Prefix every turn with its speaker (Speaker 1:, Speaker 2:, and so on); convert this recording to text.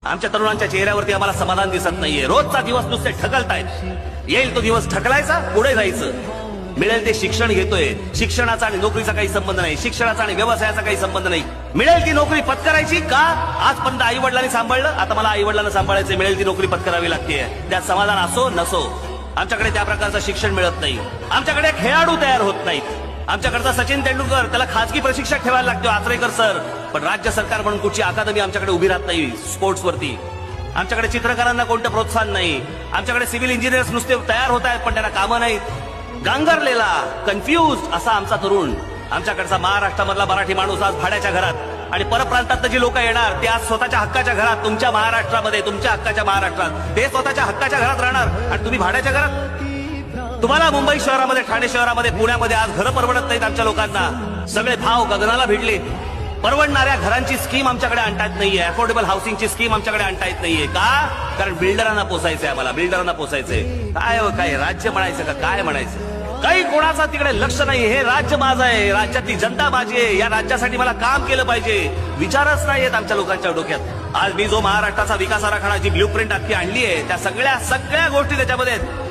Speaker 1: आमच्या तरुणांच्या चेहऱ्यावरती आम्हाला समाधान दिसत नाहीये. रोजचा दिवस नुसते ढकलतायत. येईल तो दिवस ढकलायचा, पुढे जायचं. मिळेल ते शिक्षण घेतोय. शिक्षणाचा आणि नोकरीचा काही संबंध नाही. शिक्षणाचा आणि व्यवसायाचा काही संबंध नाही. मिळेल ती नोकरी पत्करायची का? आजपर्यंत आई वडिलांनी सांभाळलं, आता मला आई वडिलांना सांभाळायचं. मिळेल ती नोकरी पत्करावी लागते. त्यात समाधान असो नसो. आमच्याकडे त्या प्रकारचं शिक्षण मिळत नाही. आमच्याकडे खेळाडू तयार होत नाहीत. आमच्याकडचा सचिन तेंडुलकर त्याला खासगी प्रशिक्षक ठेवायला लागतो, आचरेकर सर. पण राज्य सरकार म्हणून कुठची अकादमी आमच्याकडे उभी राहत नाही स्पोर्ट्सवरती. आमच्याकडे चित्रकारांना कोणतं प्रोत्साहन नाही. आमच्याकडे सिव्हिल इंजिनियर्स नुसते तयार होत आहेत पण त्यांना कामं नाहीत. गांगरलेला कन्फ्युज असा आमचा तरुण. आमच्याकडचा महाराष्ट्रामधला मराठी माणूस आज भाड्याच्या घरात आणि परप्रांतात जी लोक येणार ते आज स्वतःच्या हक्काच्या घरात, तुमच्या महाराष्ट्रामध्ये, तुमच्या हक्काच्या महाराष्ट्रात ते स्वतःच्या हक्काच्या घरात राहणार आणि तुम्ही भाड्याच्या घरात. तुम्हाला मुंबई शहरामध्ये, ठाणे शहरामध्ये, पुण्यामध्ये आज घरं परवडत नाहीत. आमच्या लोकांना सगळे भाव गगनाला भिडले. परवडणाऱ्या घरांची स्कीम आमच्याकडे आणता येत नाहीये. अफोर्डेबल हाऊसिंगची स्कीम आमच्याकडे आणता येत नाहीये. का? कारण बिल्डरांना पोसायचंय. आम्हाला बिल्डरांना पोसायचंय. काय राज्य म्हणायचं का काय म्हणायचं? काही कोणाचा तिकडे लक्ष नाही. हे राज्य माझं आहे, राज्यातली जनता माझी आहे. या राज्यासाठी मला काम केलं पाहिजे विचारच नाहीयेत आमच्या लोकांच्या डोक्यात. आज मी जो महाराष्ट्राचा विकास आराखडा, जी ब्ल्यूप्रिंट अख्खी आणली आहे, त्या सगळ्या गोष्टी त्याच्यामध्ये आहेत.